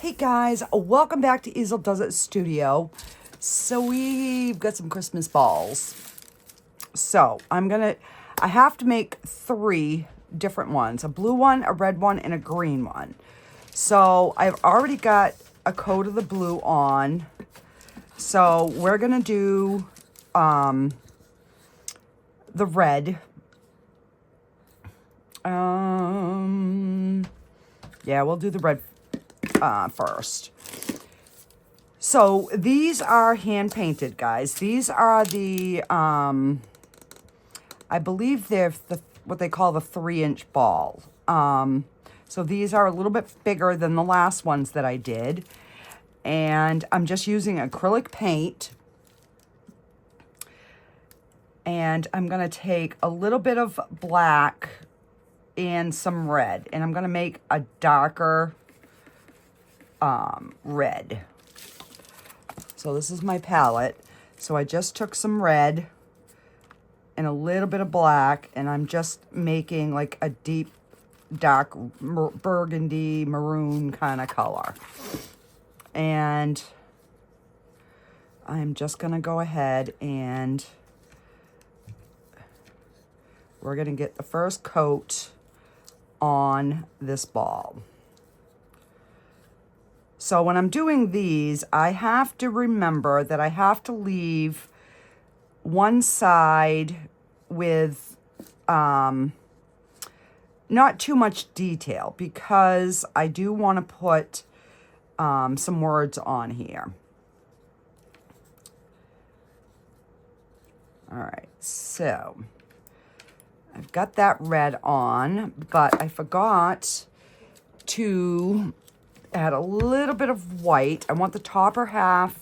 Hey guys, welcome back to Easeldoesitstudio. So we've got some Christmas balls. So I have to make 3 different ones. A blue one, a red one, and a green one. So I've already got a coat of the blue on. So we're gonna do the red. Yeah, we'll do the red first. So these are hand painted, guys. These are the I believe they're what they call the 3-inch ball. So these are a little bit bigger than the last ones that I did, and I'm just using acrylic paint, and I'm gonna take a little bit of black and some red, and I'm gonna make a darker red. So this is my palette. So I just took some red and a little bit of black, and I'm just making like a deep dark burgundy maroon kind of color. And I'm just gonna go ahead and we're gonna get the first coat on this ball. So when I'm doing these, I have to remember that I have to leave one side with not too much detail, because I do want to put some words on here. All right, so I've got that red on, but I forgot to add a little bit of white. I want the top half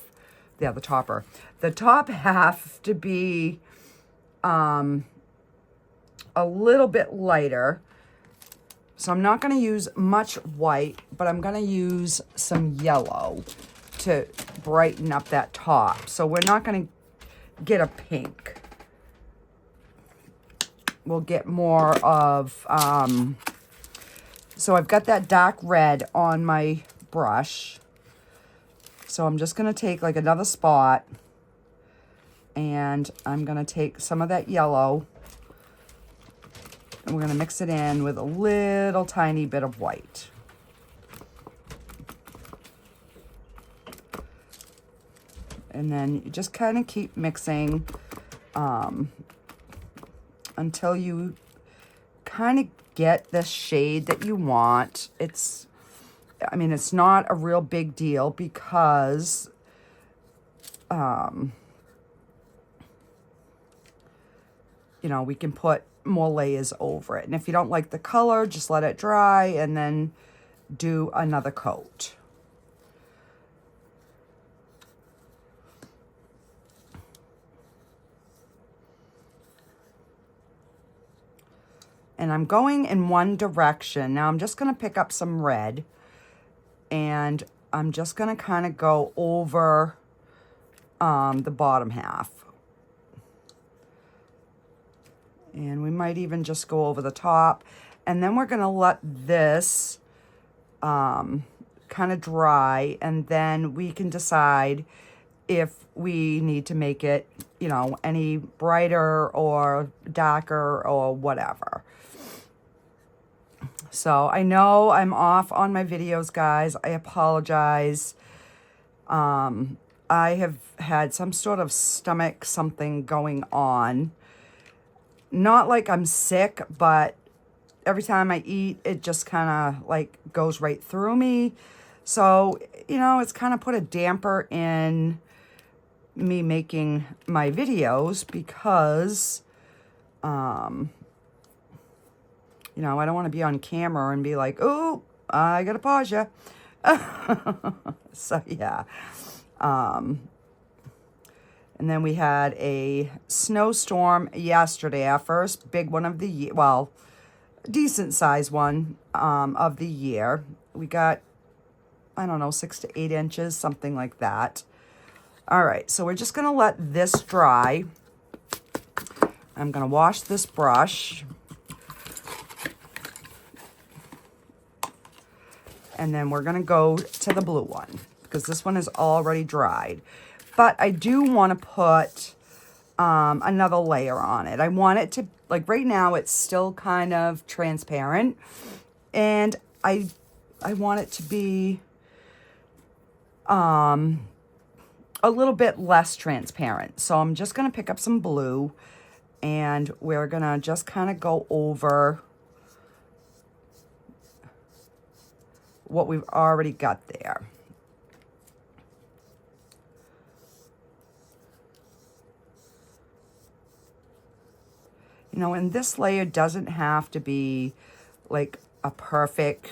to be a little bit lighter. So I'm not going to use much white, but I'm going to use some yellow to brighten up that top. So we're not going to get a pink. We'll get more of so I've got that dark red on my brush. So I'm just going to take like another spot, and I'm going to take some of that yellow, and we're going to mix it in with a little tiny bit of white. And then you just kind of keep mixing until you kind of get the shade that you want. It's not a real big deal, because we can put more layers over it. And if you don't like the color, just let it dry and then do another coat. And I'm going in one direction. Now I'm just going to pick up some red, and I'm just going to kind of go over the bottom half. And we might even just go over the top. And then we're going to let this kind of dry, and then we can decide if we need to make it, any brighter or darker or whatever. So I know I'm off on my videos, guys. I apologize. I have had some sort of stomach something going on. Not like I'm sick, but every time I eat, it just kind of like goes right through me. So, it's kind of put a damper in me making my videos, because I don't want to be on camera and be like, oh, I gotta pause you. So yeah. And then we had a snowstorm yesterday, our first big one of the year. Well, decent size one of the year. We got, I don't know, 6 to 8 inches, something like that. All right, so we're just gonna let this dry. I'm gonna wash this brush. And then we're going to go to the blue one because this one is already dried. But I do want to put another layer on it. I want it to, like right now, it's still kind of transparent. And I want it to be a little bit less transparent. So I'm just going to pick up some blue and we're going to just kind of go over what we've already got there. You know, and this layer doesn't have to be like a perfect,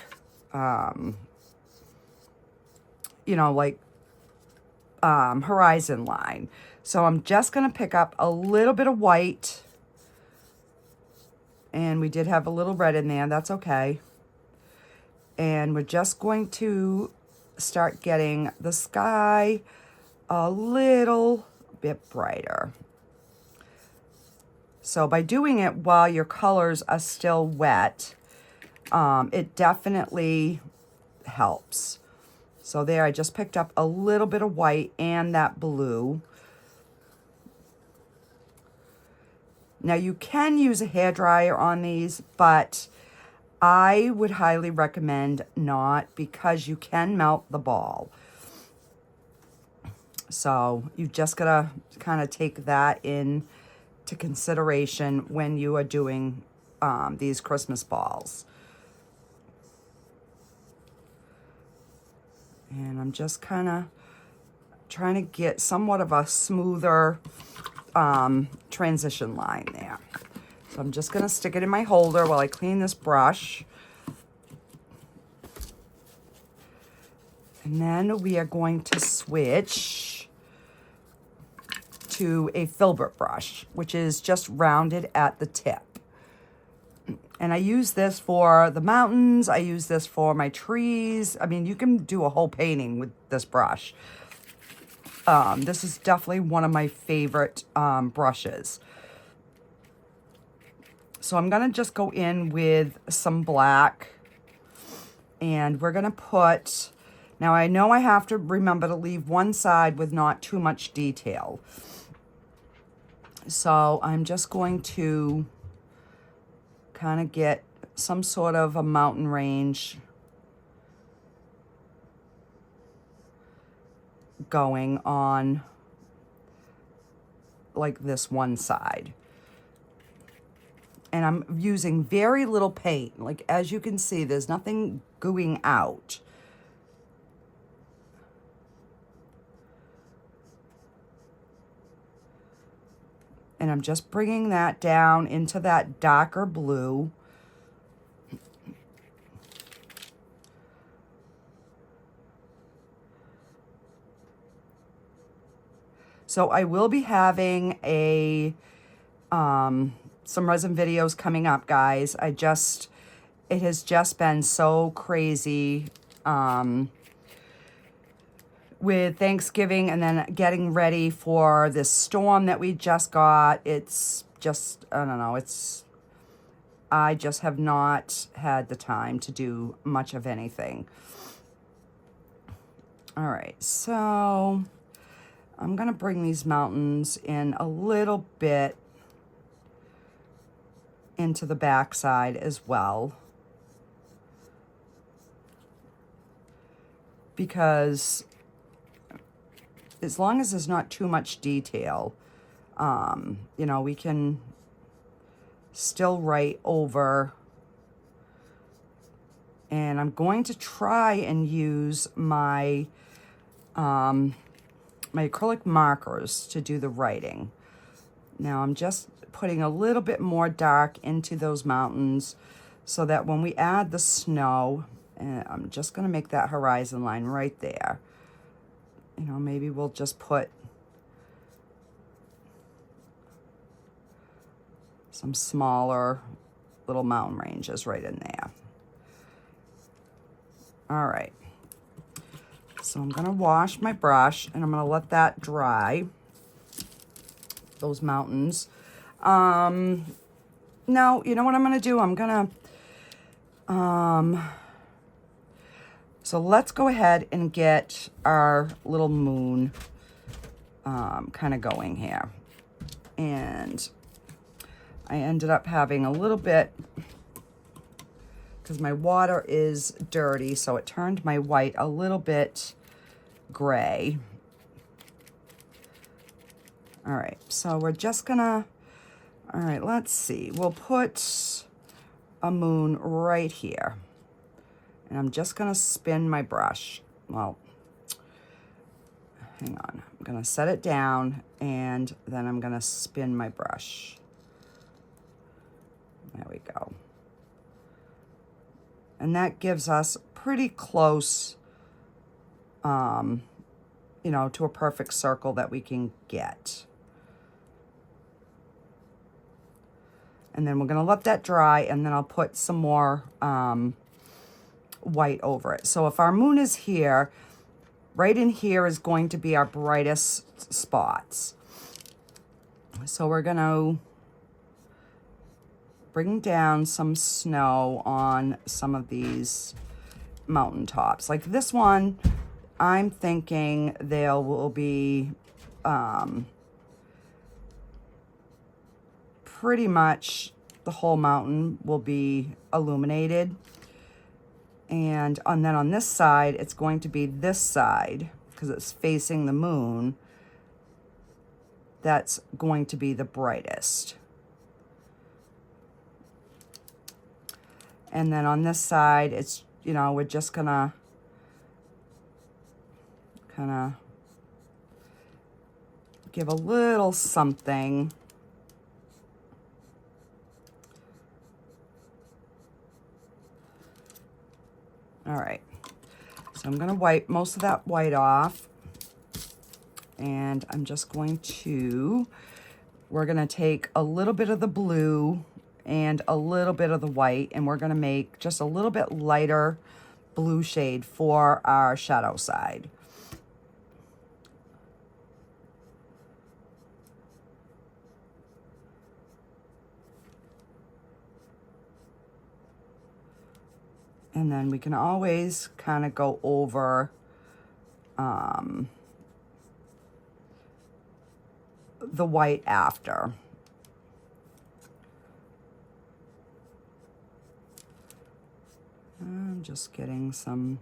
you know, like horizon line. So I'm just going to pick up a little bit of white. And we did have a little red in there. That's okay. And we're just going to start getting the sky a little bit brighter. So by doing it while your colors are still wet, it definitely helps. So there, I just picked up a little bit of white and that blue. Now you can use a hairdryer on these, but I would highly recommend not because you can melt the ball. So you just gotta kind of take that in to consideration when you are doing these Christmas balls. And I'm just kind of trying to get somewhat of a smoother transition line there. So I'm just going to stick it in my holder while I clean this brush. And then we are going to switch to a filbert brush, which is just rounded at the tip. And I use this for the mountains. I use this for my trees. I mean, you can do a whole painting with this brush. This is definitely one of my favorite brushes. So I'm going to just go in with some black. And we're going to put... Now, I know I have to remember to leave one side with not too much detail. So I'm just going to kind of get some sort of a mountain range going on like this one side. And I'm using very little paint. Like, as you can see, there's nothing gooing out. And I'm just bringing that down into that darker blue. So I will be having a some resin videos coming up, guys. It has just been so crazy with Thanksgiving and then getting ready for this storm that we just got. It's just, I don't know, I just have not had the time to do much of anything. All right, so I'm gonna bring these mountains in a little bit into the back side as well, because as long as there's not too much detail, you know, we can still write over. And I'm going to try and use my my acrylic markers to do the writing. Now I'm just putting a little bit more dark into those mountains so that when we add the snow, I'm just going to make that horizon line right there. You know, maybe we'll just put some smaller little mountain ranges right in there. All right. So I'm going to wash my brush and I'm going to let that dry, those mountains. Now, you know what I'm going to do? I'm going to, so So let's go ahead and get our little moon kind of going here. And I ended up having a little bit, because my water is dirty, so it turned my white a little bit gray. All right, so we're just gonna, all right, let's see. We'll put a moon right here. And I'm just gonna spin my brush. Well, hang on. I'm gonna set it down and then I'm gonna spin my brush. There we go. And that gives us pretty close, you know, to a perfect circle that we can get. And then we're gonna let that dry, and then I'll put some more white over it. So if our moon is here, right in here is going to be our brightest spots. So we're gonna bring down some snow on some of these mountaintops. Like this one, I'm thinking there will be pretty much the whole mountain will be illuminated. And then on this side, it's going to be this side, because it's facing the moon, that's going to be the brightest. And then on this side, it's, you know, we're just gonna kind of give a little something. All right, so I'm gonna wipe most of that white off, and I'm just going to, we're gonna take a little bit of the blue and a little bit of the white, and we're gonna make just a little bit lighter blue shade for our shadow side. And then we can always kind of go over the white after. I'm just getting some.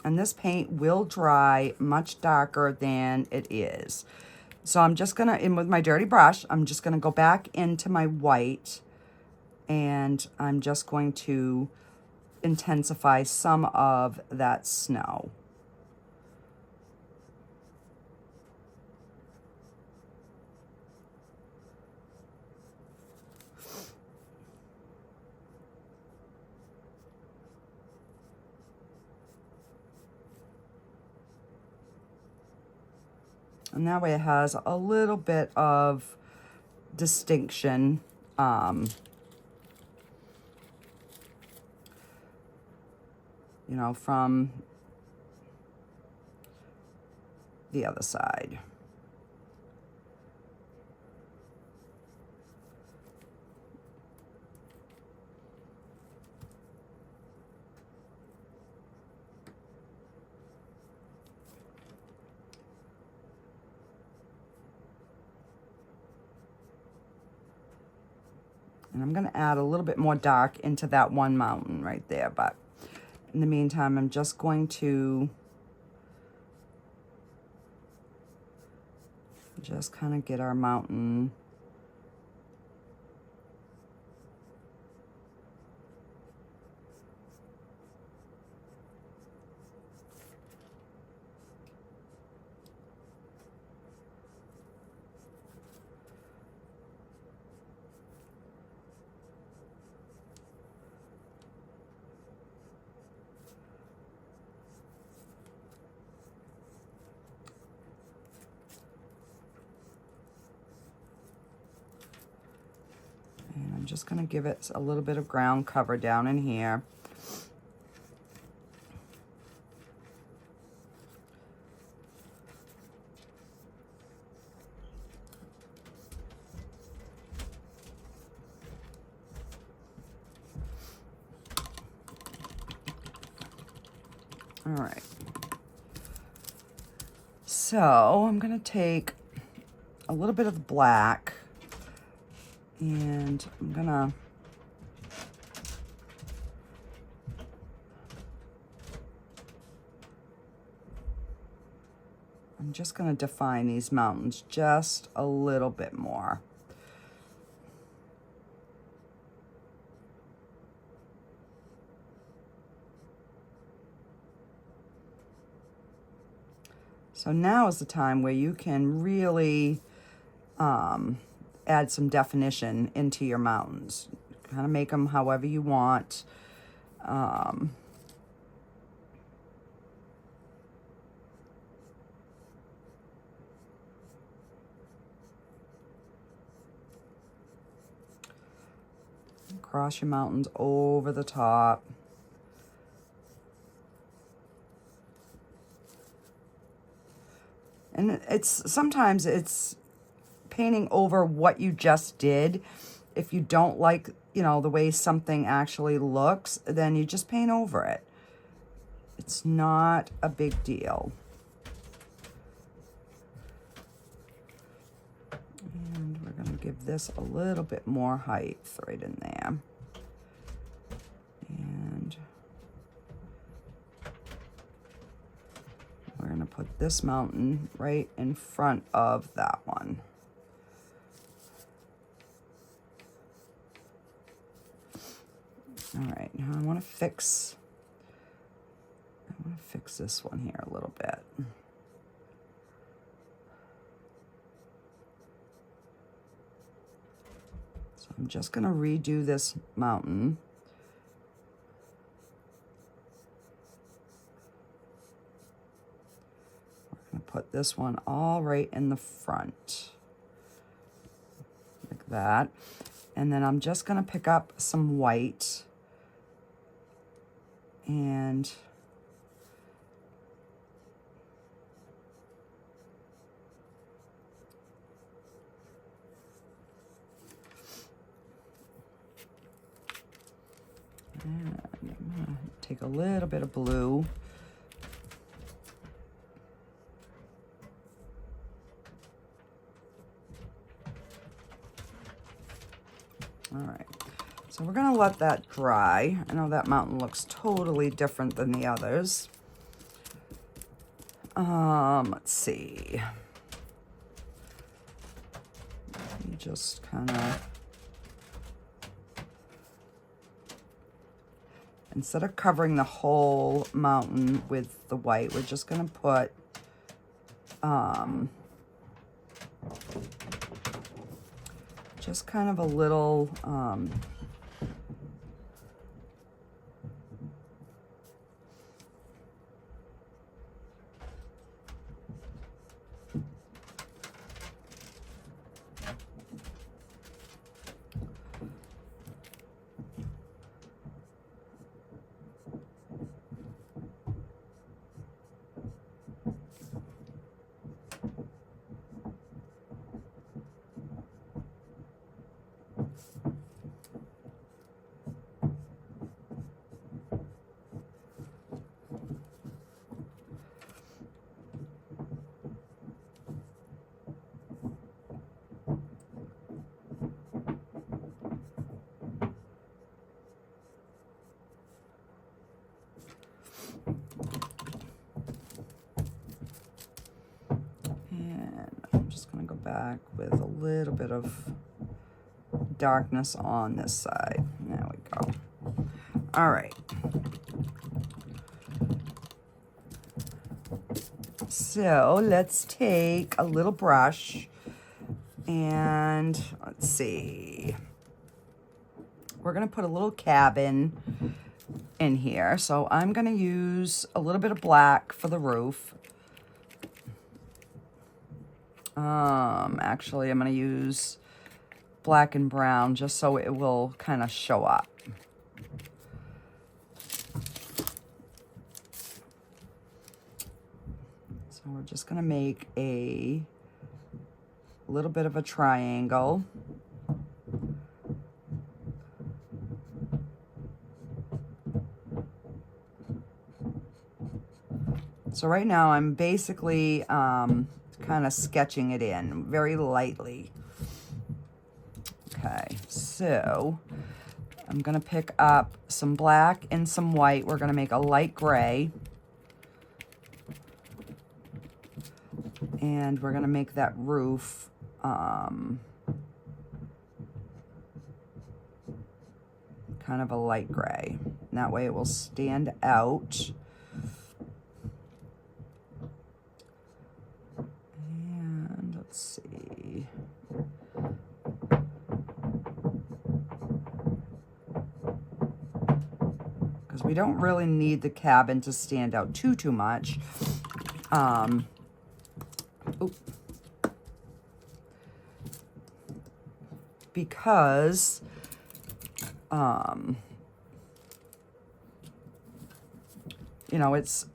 And this paint will dry much darker than it is. So I'm just gonna, in with my dirty brush, I'm just gonna go back into my white, and I'm just going to intensify some of that snow. And that way it has a little bit of distinction. You know, from the other side. And I'm going to add a little bit more dark into that one mountain right there. But in the meantime, I'm just going to just kind of get our mountain . And I'm just going to give it a little bit of ground cover down in here. All right. So I'm going to take a little bit of the black, and I'm just going to define these mountains just a little bit more. So now is the time where you can really add some definition into your mountains. Kind of make them however you want. Cross your mountains over the top. And sometimes it's painting over what you just did. If you don't like, you know, the way something actually looks, then you just paint over it. It's not a big deal. And we're going to give this a little bit more height right in there. And we're going to put this mountain right in front of that one. All right, now I want to fix this one here a little bit. So I'm just going to redo this mountain. We're going to put this one all right in the front, like that. And then I'm just going to pick up some white and I'm gonna take a little bit of blue. All right, so we're gonna let that dry. I know that mountain looks totally different than the others. Let's see. Let me just kind of, instead of covering the whole mountain with the white, we're just gonna put just kind of a little back with a little bit of darkness on this side. There we go. All right. So let's take a little brush and let's see. We're going to put a little cabin in here. So I'm going to use a little bit of black for the roof. Actually, I'm going to use black and brown just so it will kind of show up. So we're just going to make a little bit of a triangle. So right now I'm basically kind of sketching it in very lightly. Okay, so I'm gonna pick up some black and some white. We're gonna make a light gray. And we're gonna make that roof kind of a light gray. And that way it will stand out. And let's see. Because we don't really need the cabin to stand out too much. Because you know, it's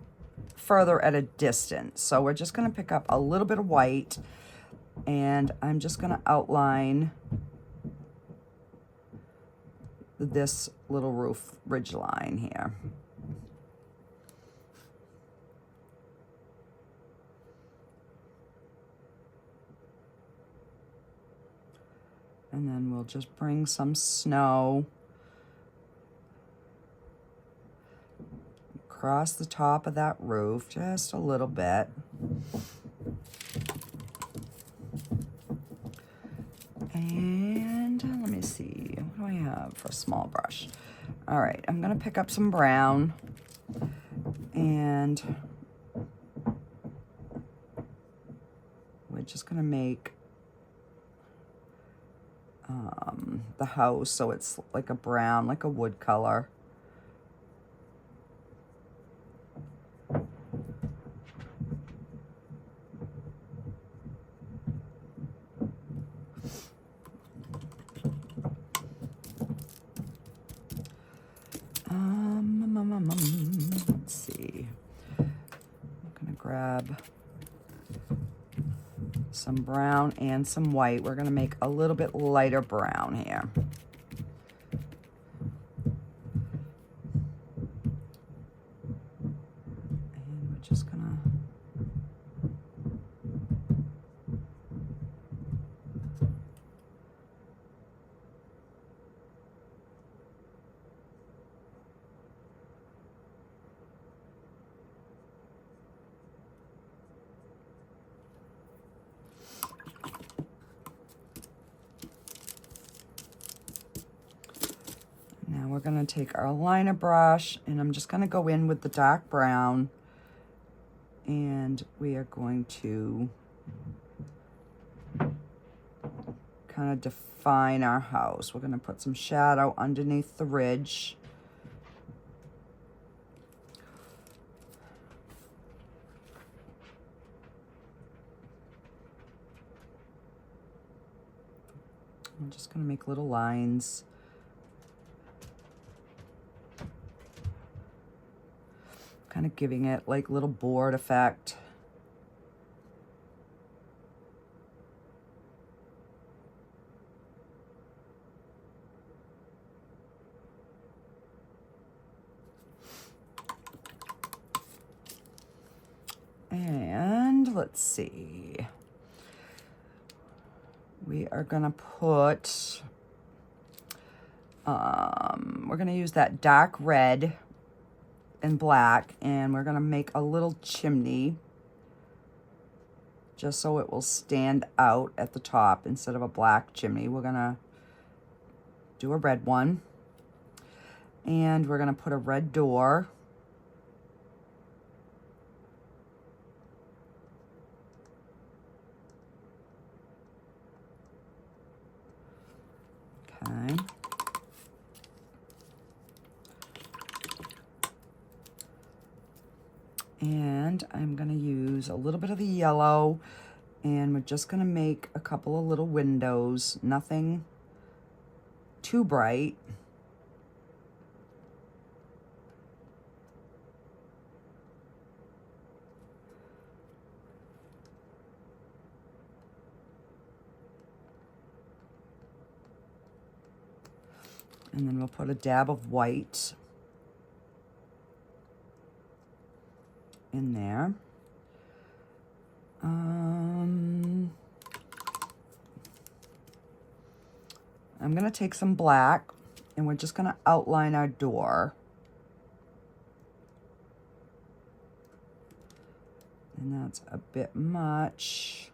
further at a distance. So we're just going to pick up a little bit of white, and I'm just going to outline this little roof ridge line here. And then we'll just bring some snow across the top of that roof, just a little bit. And let me see, what do I have for a small brush? All right, I'm gonna pick up some brown, and we're just gonna make the house so it's like a brown, like a wood color. Let's see. I'm gonna grab some brown and some white. We're gonna make a little bit lighter brown here. And we're just gonna we're going to take our liner brush, and I'm just going to go in with the dark brown, and we are going to kind of define our house. We're going to put some shadow underneath the ridge. I'm just going to make little lines. Kind of giving it like little board effect. And let's see. We are gonna put, we're gonna use that dark red and black, and we're gonna make a little chimney just so it will stand out at the top. Instead of a black chimney, we're gonna do a red one, and we're gonna put a red door. Okay. And I'm going to use a little bit of the yellow, and we're just going to make a couple of little windows, nothing too bright. And then we'll put a dab of white. in there. I'm going to take some black, and we're just going to outline our door. And that's a bit much.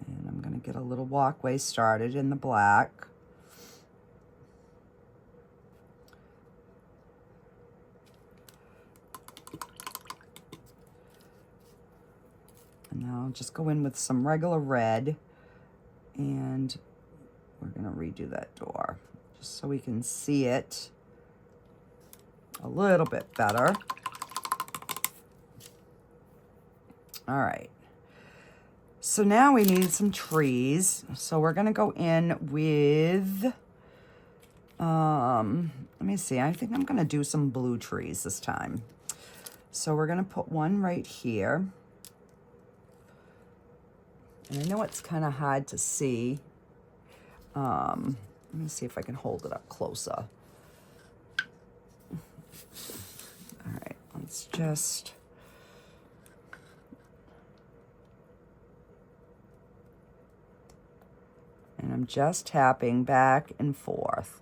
And I'm going to get a little walkway started in the black. And now I'll just go in with some regular red, and we're going to redo that door just so we can see it a little bit better. All right. So now we need some trees. So we're going to go in with, let me see, I think I'm going to do some blue trees this time. So we're going to put one right here. And I know it's kind of hard to see. Let me see if I can hold it up closer. All right, let's just... And I'm just tapping back and forth.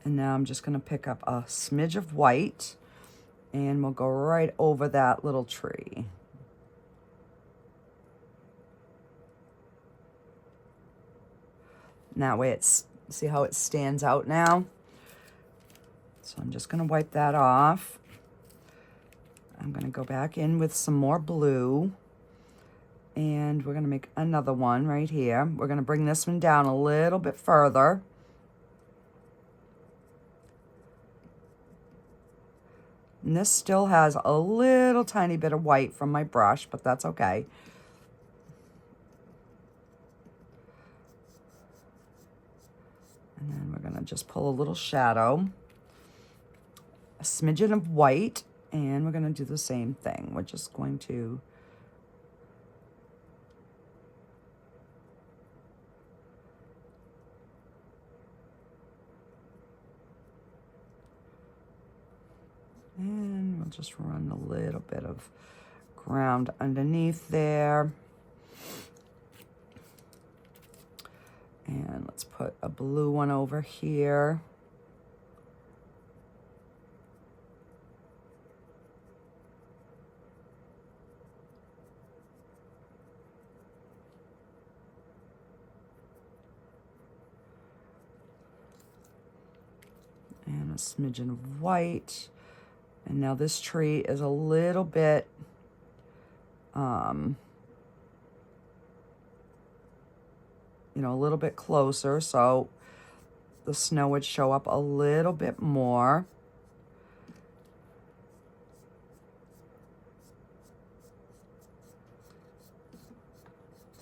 And now I'm just going to pick up a smidge of white, and we'll go right over that little tree. And that way it's, see how it stands out now? So I'm just going to wipe that off. I'm going to go back in with some more blue, and we're going to make another one right here. We're going to bring this one down a little bit further. And this still has a little tiny bit of white from my brush, but that's okay. And then we're going to just pull a little shadow, a smidgen of white, and we're going to do the same thing. We're just going to and we'll just run a little bit of ground underneath there. And let's put a blue one over here. And a smidgen of white. And now this tree is a little bit, you know, a little bit closer, so the snow would show up a little bit more.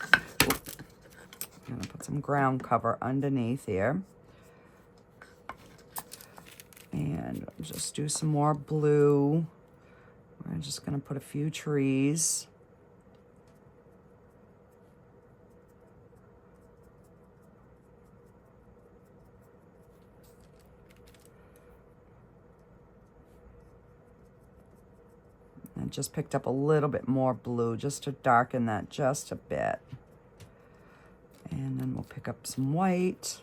I'm gonna put some ground cover underneath here. And just do some more blue. We're just going to put a few trees. I just picked up a little bit more blue just to darken that just a bit. And then we'll pick up some white.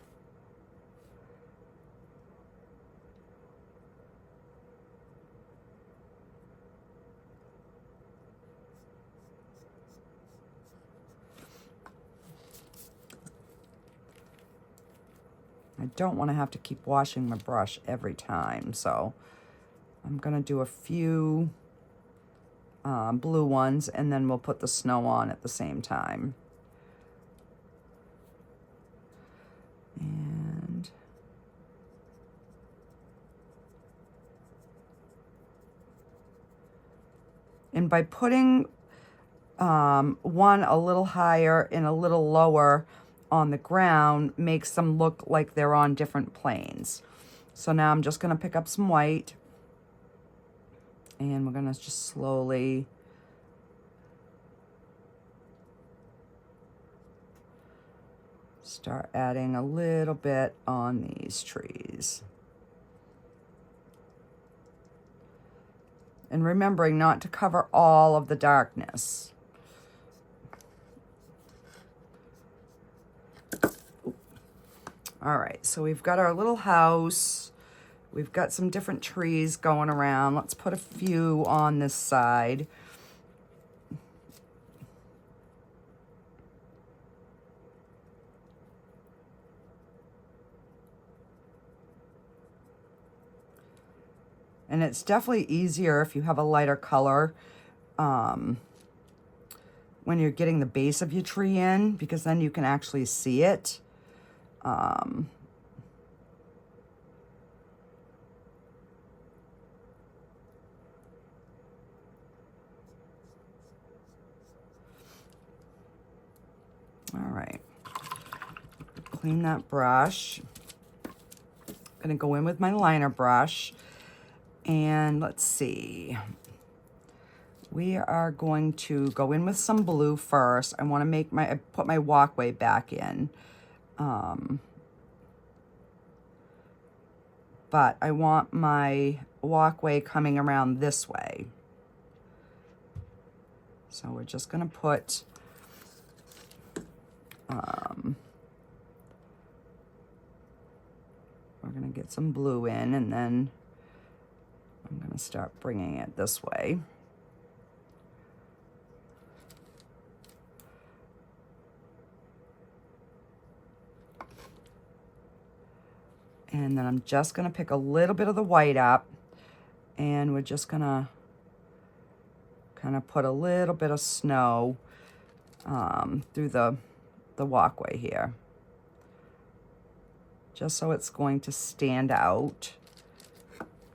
I don't want to have to keep washing my brush every time, so I'm going to do a few blue ones, and then we'll put the snow on at the same time. And by putting one a little higher and a little lower on the ground makes them look like they're on different planes. So now I'm just going to pick up some white, and we're going to just slowly start adding a little bit on these trees. And remembering not to cover all of the darkness. All right, so we've got our little house. We've got some different trees going around. Let's put a few on this side. And it's definitely easier if you have a lighter color when you're getting the base of your tree in, because then you can actually see it. And all right, clean that brush. I'm gonna go in with my liner brush, and let's see. We are going to go in with some blue first. I want to put my walkway back in. But I want my walkway coming around this way. So we're just going to put we're going to get some blue in, and then I'm going to start bringing it this way. And then I'm just going to pick a little bit of the white up, and we're just going to kind of put a little bit of snow through the walkway here, just so it's going to stand out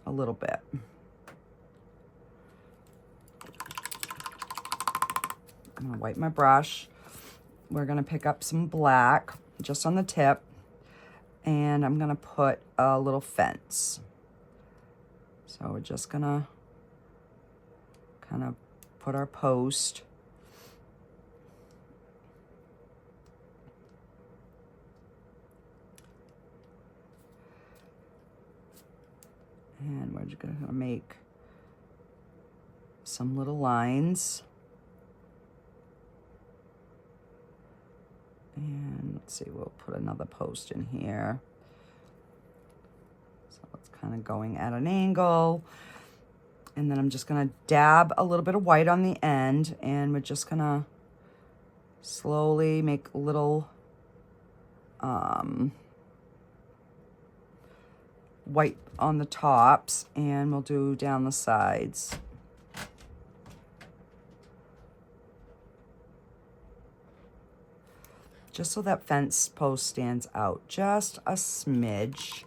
a little bit. I'm going to wipe my brush. We're going to pick up some black just on the tip. And I'm going to put a little fence. So we're just going to kind of put our post. And we're just going to make some little lines. And let's see, we'll put another post in here. So it's kind of going at an angle. And then I'm just going to dab a little bit of white on the end, and we're just going to slowly make little white on the tops, and we'll do down the sides. Just so that fence post stands out just a smidge.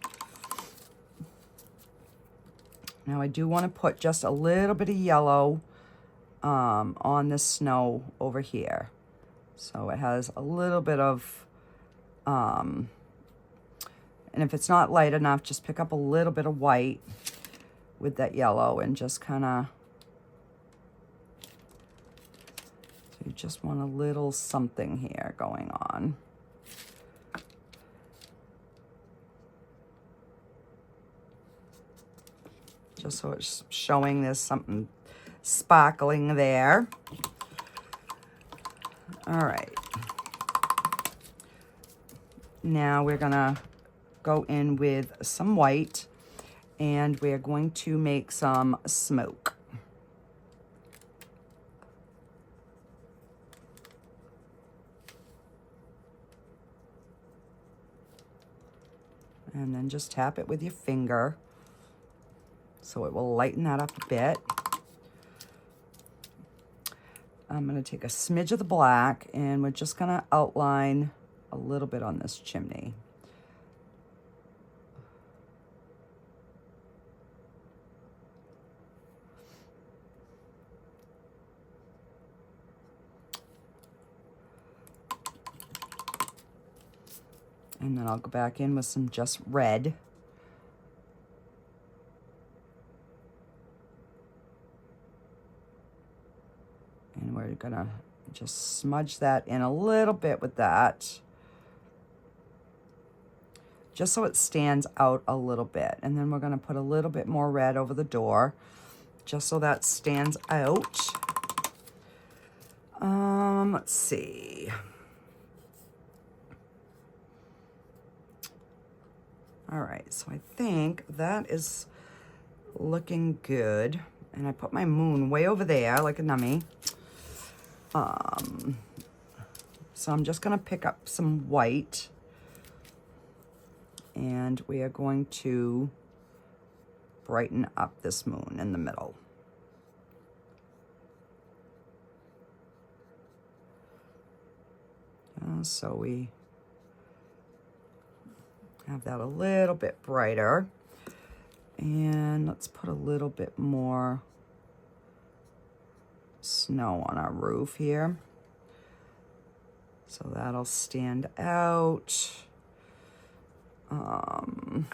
Now I do want to put just a little bit of yellow on the snow over here. So it has a little bit of, and if it's not light enough, just pick up a little bit of white with that yellow and just kind of, you just want a little something here going on. Just so it's showing there's something sparkling there. All right. Now we're gonna go in with some white, and we're going to make some smoke. And then just tap it with your finger so it will lighten that up a bit. I'm going to take a smidge of the black, and we're just going to outline a little bit on this chimney. And then I'll go back in with some just red. And we're gonna just smudge that in a little bit with that, just so it stands out a little bit. And then we're gonna put a little bit more red over the door, just so that stands out. Let's see. All right, so I think that is looking good. And I put my moon way over there like a nummy. So I'm just gonna pick up some white, and we are going to brighten up this moon in the middle. So we have that a little bit brighter. And let's put a little bit more snow on our roof here. So that'll stand out. And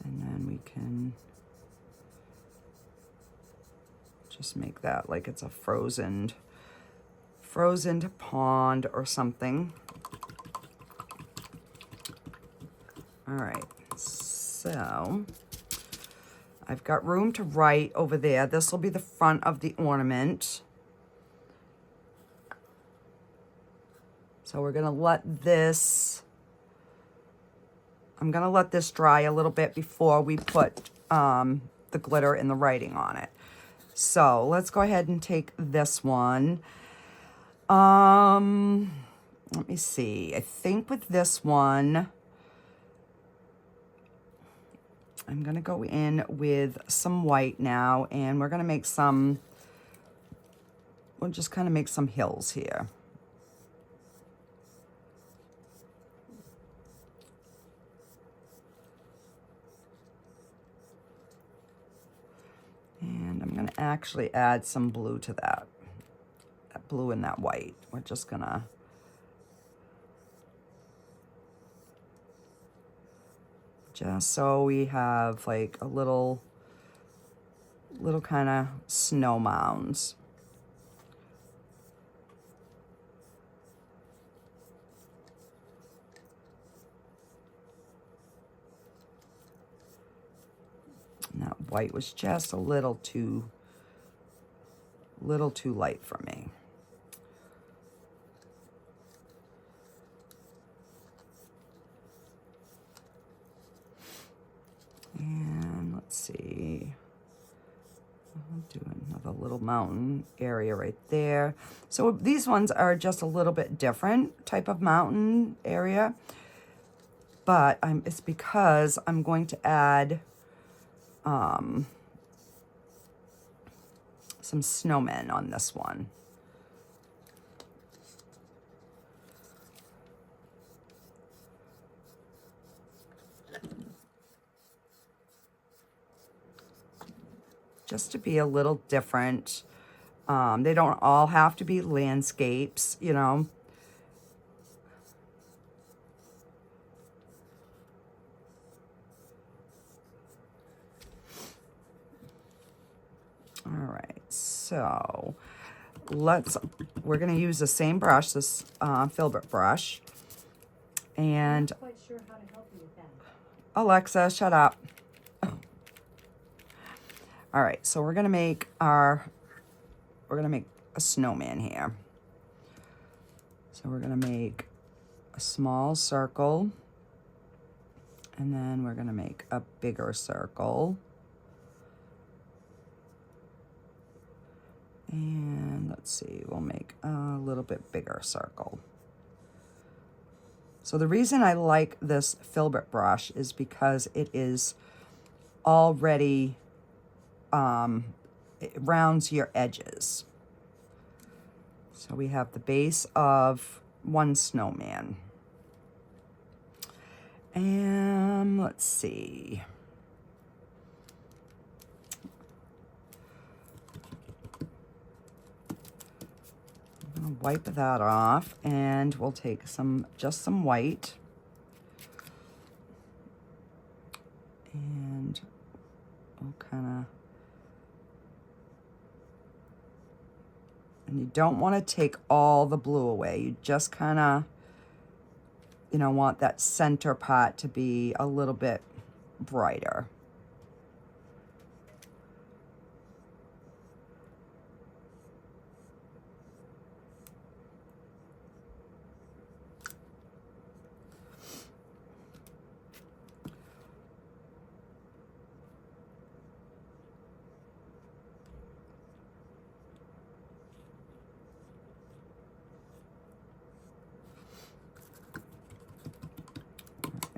then we can just make that like it's a frozen pond or something. All right, so I've got room to write over there. This will be the front of the ornament. So we're gonna let this, I'm gonna let this dry a little bit before we put the glitter and the writing on it. So let's go ahead and take this one. Let me see. I think with this one, I'm gonna go in with some white now, and we're gonna make some, we'll just kind of make some hills here. And I'm gonna actually add some blue to that blue and that white. We're just gonna just so we have like a little kind of snow mounds. And that white was just a little too light for me. And let's see, I'll do another little mountain area right there. So these ones are just a little bit different type of mountain area, but it's because I'm going to add some snowmen on this one. Just to be a little different. They don't all have to be landscapes, you know. All right, so we're gonna use the same brush, this filbert brush. And I'm not quite sure how to help you with that. Alexa, shut up. All right, so we're gonna make a snowman here. So we're gonna make a small circle, and then we're gonna make a bigger circle. And let's see, we'll make a little bit bigger circle. So the reason I like this filbert brush is because it is already, it rounds your edges. So we have the base of one snowman. And let's see. gonna wipe that off, and we'll take just some white. And we'll kind of, and you don't want to take all the blue away. You just kind of, you know, want that center part to be a little bit brighter.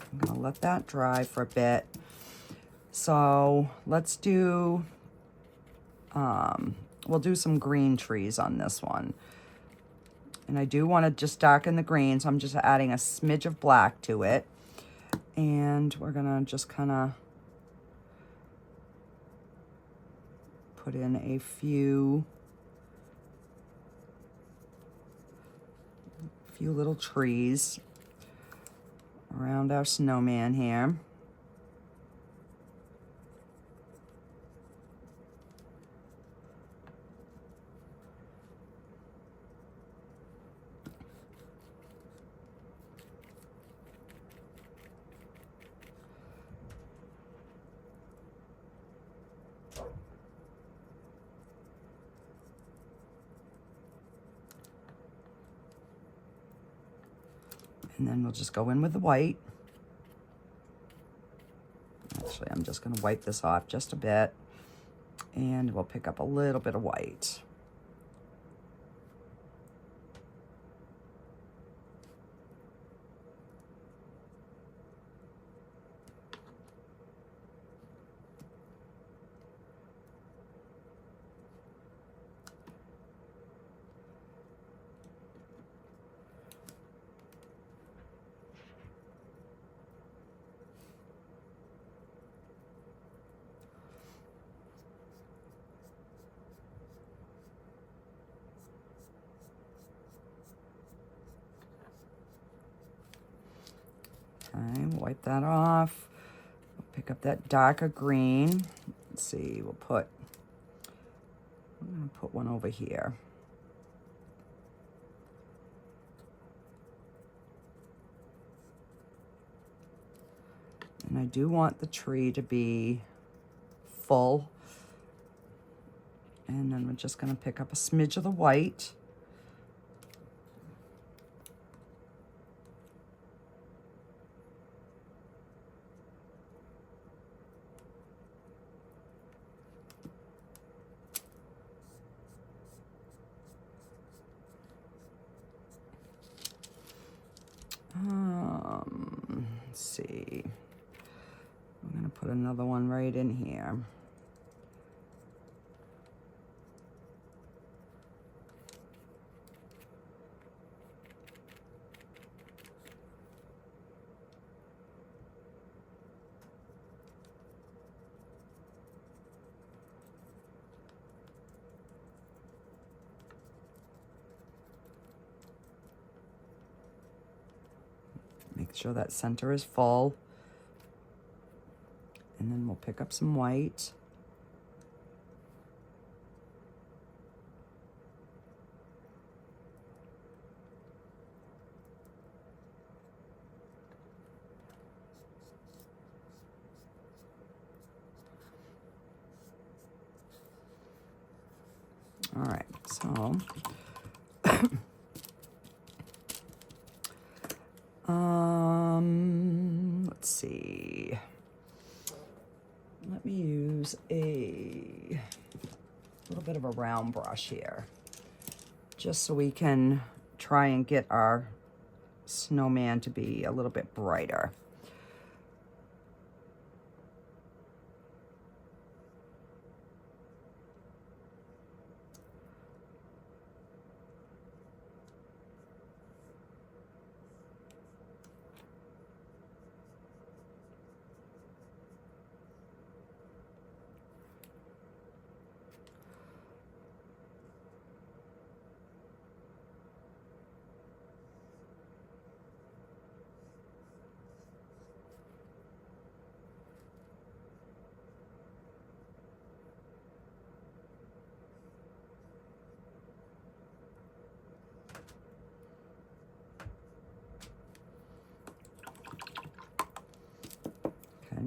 I'm gonna let that dry for a bit. So let's do, we'll do some green trees on this one. And I do want to just darken the green, so I'm just adding a smidge of black to it. And we're gonna just kind of put in a few little trees around our snowman here. And then we'll just go in with the white. Actually, I'm just gonna wipe this off just a bit, and we'll pick up a little bit of white. Okay, we'll wipe that off. We'll pick up that darker green. Let's see, I'm gonna put one over here. And I do want the tree to be full. And then we're just gonna pick up a smidge of the white. Let's see. I'm gonna put another one right in here. Make sure that center is full. And then we'll pick up some white. All right, so let's see. Let me use a little bit of a round brush here, just so we can try and get our snowman to be a little bit brighter.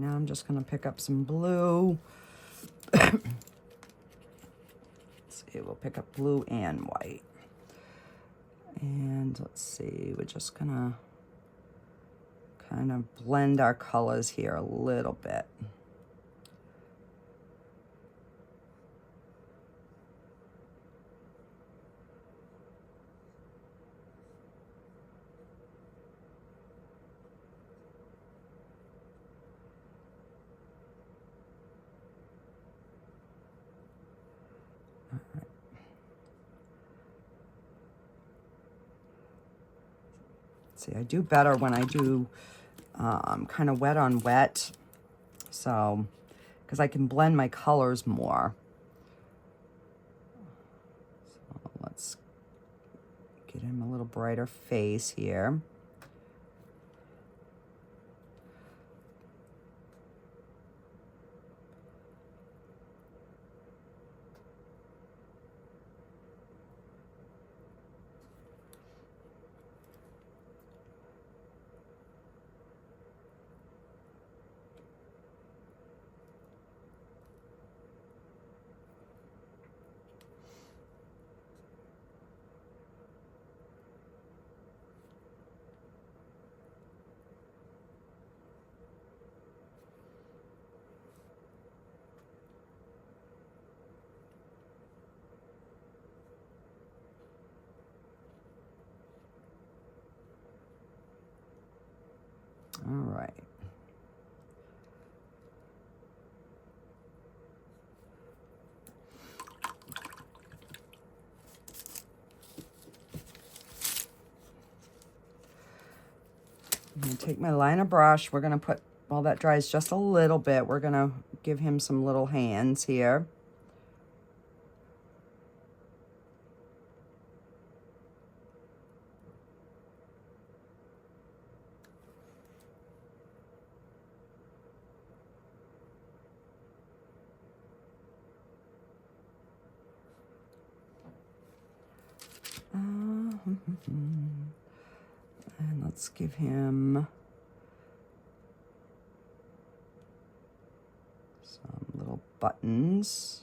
now I'm just going to pick up some blue. Let's see, we'll pick up blue and white. And let's see, we're just going to kind of blend our colors here a little bit. See, I do better when I do kind of wet on wet, so, because I can blend my colors more. So let's get him a little brighter face here. All right. I'm going to take my liner brush. We're going to put, while that dries just a little bit, we're going to give him some little hands here. And let's give him some little buttons.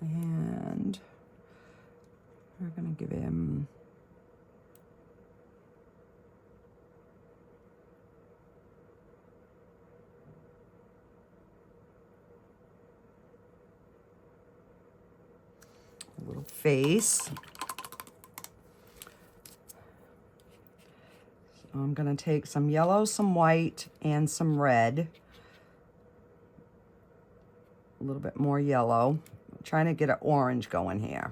And we're going to give him a little face. So I'm going to take some yellow, some white, and some red. A little bit more yellow. I'm trying to get an orange going here.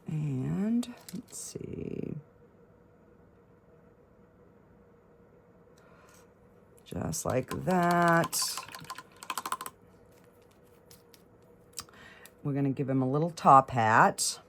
And let's see. Just like that. We're going to give him a little top hat.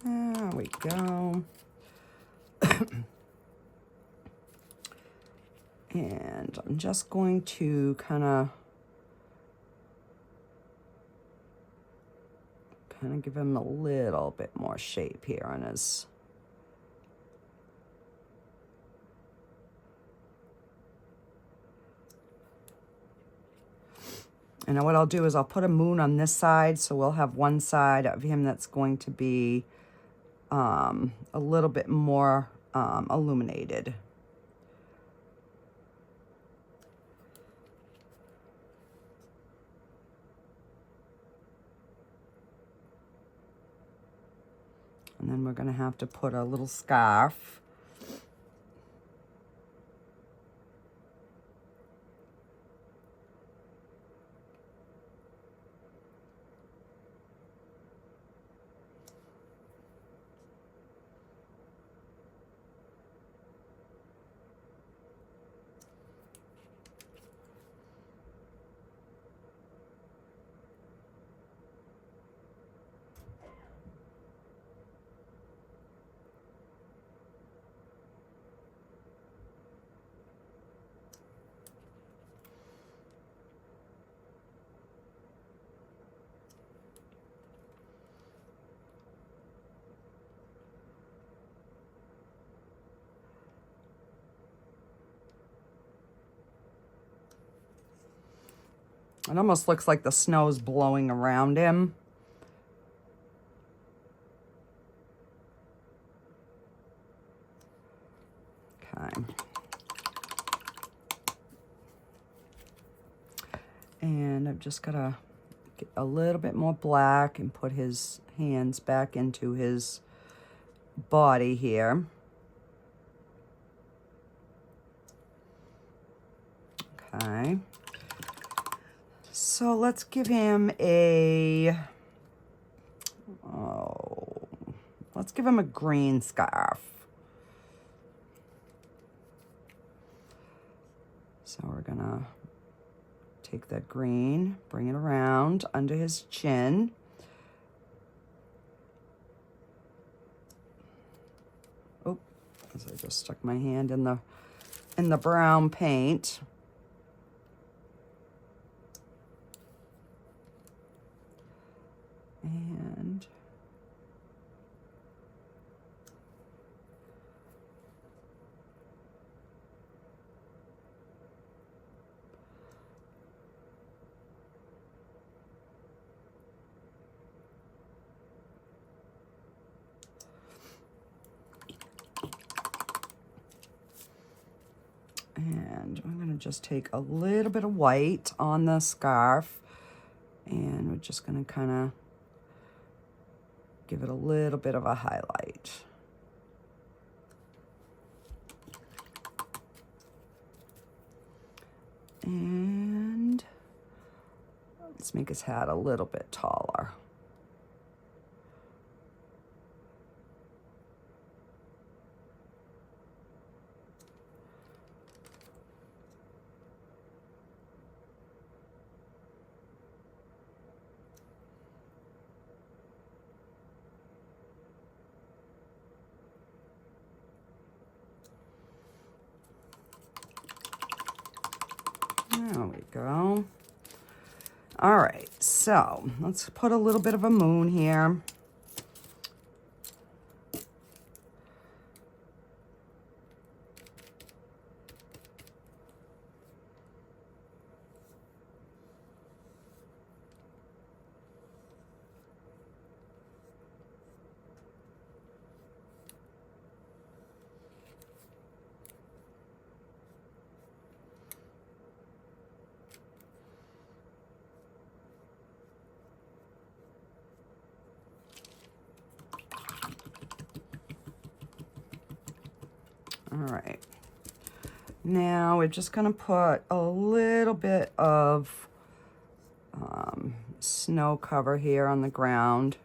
There we go. And I'm just going to kind of give him a little bit more shape here on his. And what I'll do is I'll put a moon on this side, so we'll have one side of him that's going to be a little bit more illuminated. And then we're going to have to put a little scarf. It almost looks like the snow's blowing around him. Okay. And I've just got to get a little bit more black and put his hands back into his body here. Okay. So let's give him a, let's give him a green scarf. So we're gonna take that green, bring it around under his chin. Oh, as I just stuck my hand in the brown paint. And I'm going to just take a little bit of white on the scarf, and we're just going to kind of give it a little bit of a highlight. And let's make his hat a little bit taller. There we go. All right, so let's put a little bit of a moon here. All right, now we're just going to put a little bit of snow cover here on the ground.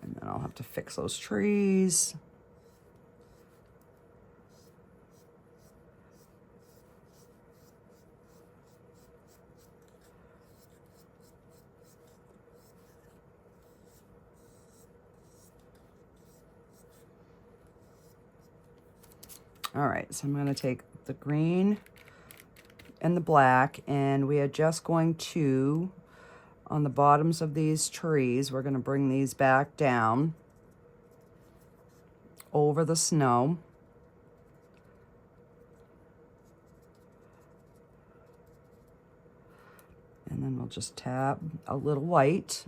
And then I'll have to fix those trees. All right, so I'm going to take the green and the black, and we are just going to, on the bottoms of these trees, we're going to bring these back down over the snow. And then we'll just tap a little white.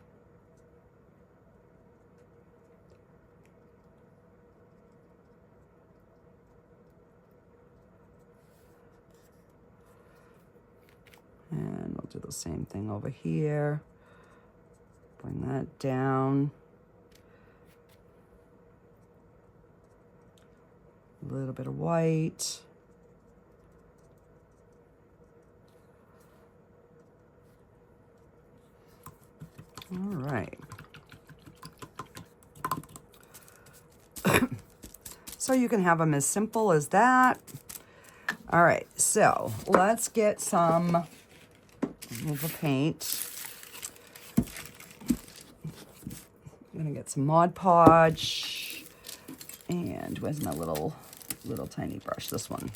do the same thing over here. Bring that down. A little bit of white. All right. So you can have them as simple as that. All right, so let's get some remover paint. I'm gonna get some Mod Podge. And where's my little tiny brush? This one.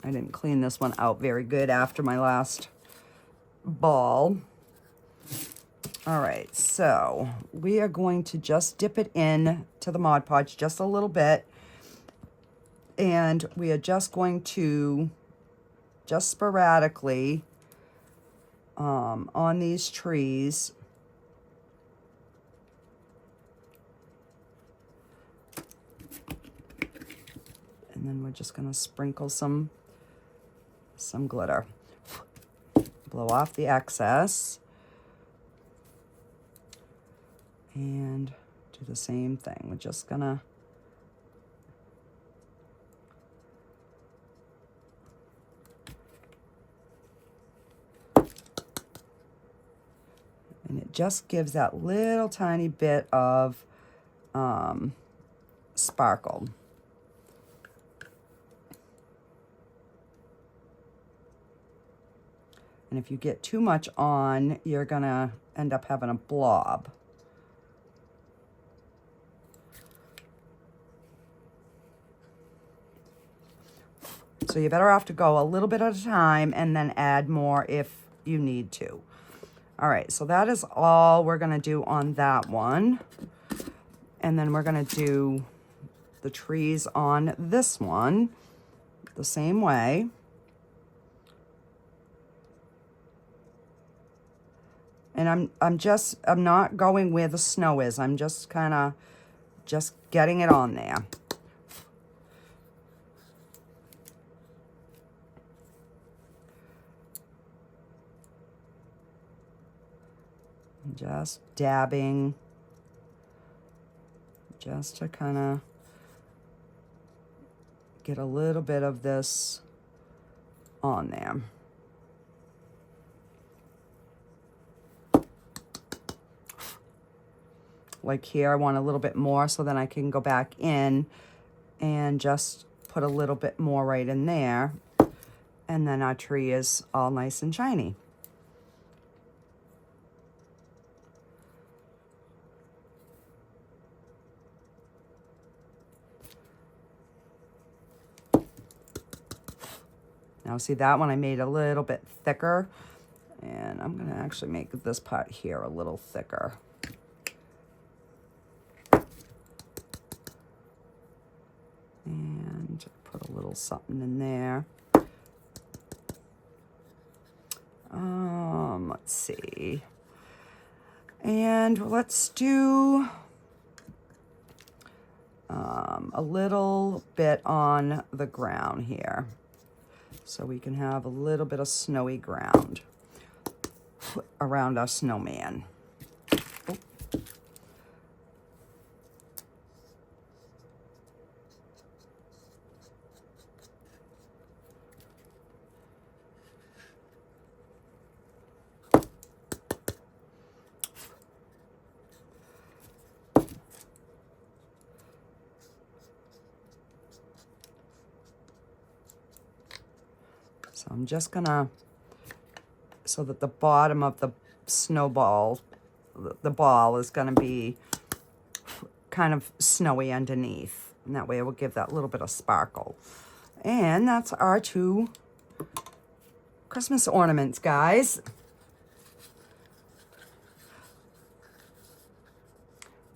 I didn't clean this one out very good after my last ball. All right, so we are going to just dip it in to the Mod Podge just a little bit. And we are just going to, just sporadically, on these trees, and then we're just going to sprinkle some glitter. Blow off the excess. And do the same thing. We're just going to and it just gives that little tiny bit of sparkle. And if you get too much on, you're gonna end up having a blob. So you're better off to go a little bit at a time and then add more if you need to. All right, so that is all we're gonna do on that one. And then we're gonna do the trees on this one the same way. And I'm not going where the snow is. I'm just kind of just getting it on there. Just dabbing, just to kind of get a little bit of this on there. Like here, I want a little bit more, so then I can go back in and just put a little bit more right in there. And then our tree is all nice and shiny. Now see, that one I made a little bit thicker, and I'm gonna actually make this part here a little thicker. And put a little something in there. Let's see. And let's do a little bit on the ground here, so we can have a little bit of snowy ground around our snowman. Oh. So I'm just gonna, so that the bottom of the snowball, the ball is gonna be kind of snowy underneath. And that way it will give that little bit of sparkle. And that's our 2 Christmas ornaments, guys.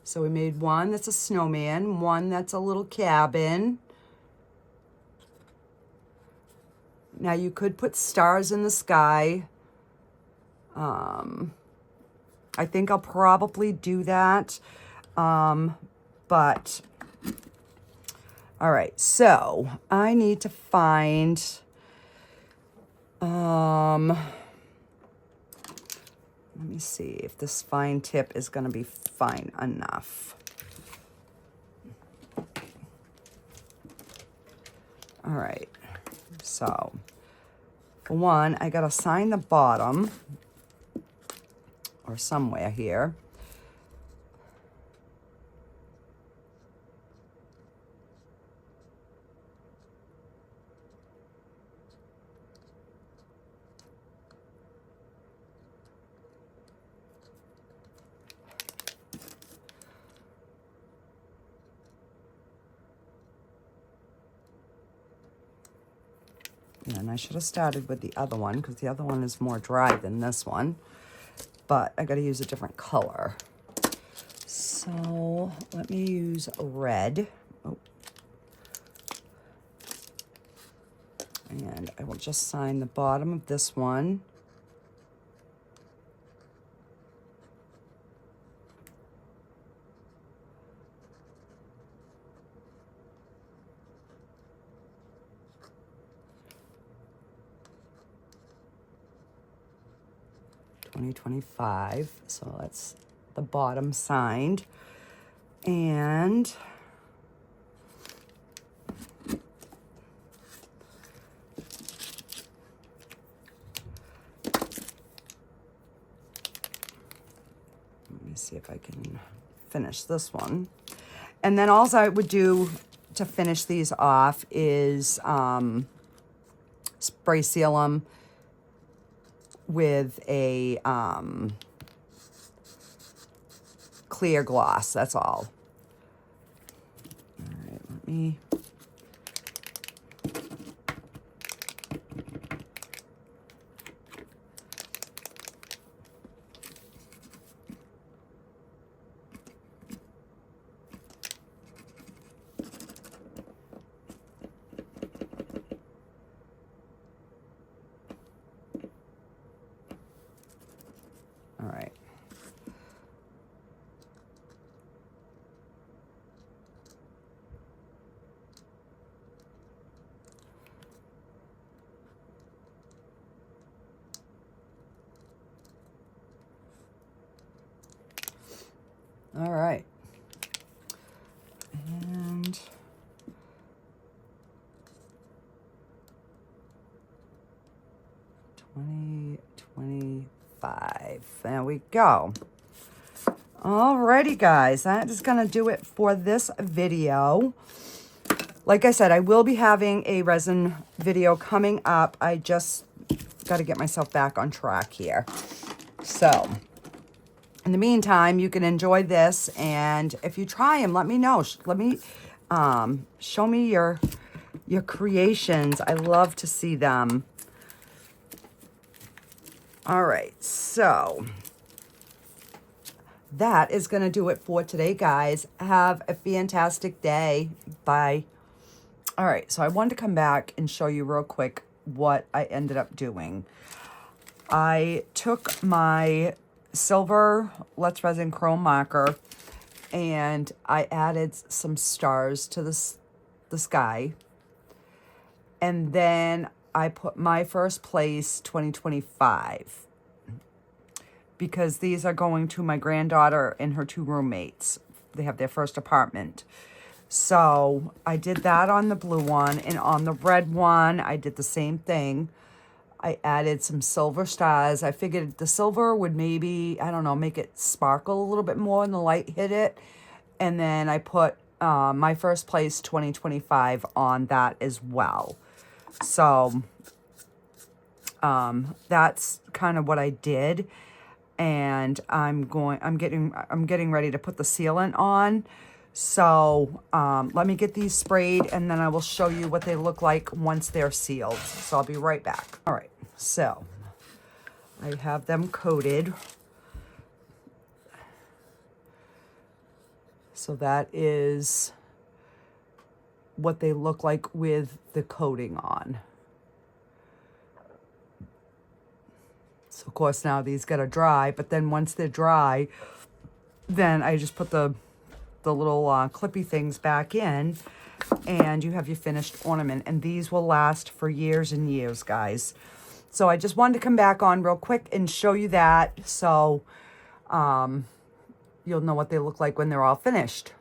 So we made one that's a snowman, one that's a little cabin. Now you could put stars in the sky. I think I'll probably do that. But All right, so I need to find, let me see if this fine tip is going to be fine enough. All right, so for one, I got to sign the bottom or somewhere here. And I should have started with the other one because the other one is more dry than this one. But I got to use a different color. So let me use red. Oh. And I will just sign the bottom of this one. $20.25, so that's the bottom signed. And let me see if I can finish this one. And then all I would do to finish these off is spray seal them with a clear gloss. That's all. All right, let me. All right. All right. And $20.25. There we go. Alrighty, guys, that is gonna do it for this video. Like I said, I will be having a resin video coming up. I just got to get myself back on track here. So in the meantime, you can enjoy this, and if you try them, let me know. Let me show me your creations. I love to see them. All right, so that is going to do it for today, guys. Have a fantastic day. Bye. All right, so I wanted to come back and show you real quick what I ended up doing. I took my silver Let's Resin Chrome marker and I added some stars to the sky. And then I put my first place 2025 because these are going to my granddaughter and her 2 roommates. They have their first apartment. So I did that on the blue one, and on the red one, I did the same thing. I added some silver stars. I figured the silver would maybe, I don't know, make it sparkle a little bit more when the light hit it. And then I put my first place 2025 on that as well. So that's kind of what I did. And I'm getting ready to put the sealant on. So let me get these sprayed, and then I will show you what they look like once they're sealed. So I'll be right back. All right, so I have them coated. So that is what they look like with the coating on. So of course now these gotta dry, but then once they're dry, then I just put the little clippy things back in, and you have your finished ornament. And these will last for years and years, guys. So I just wanted to come back on real quick and show you that, so you'll know what they look like when they're all finished.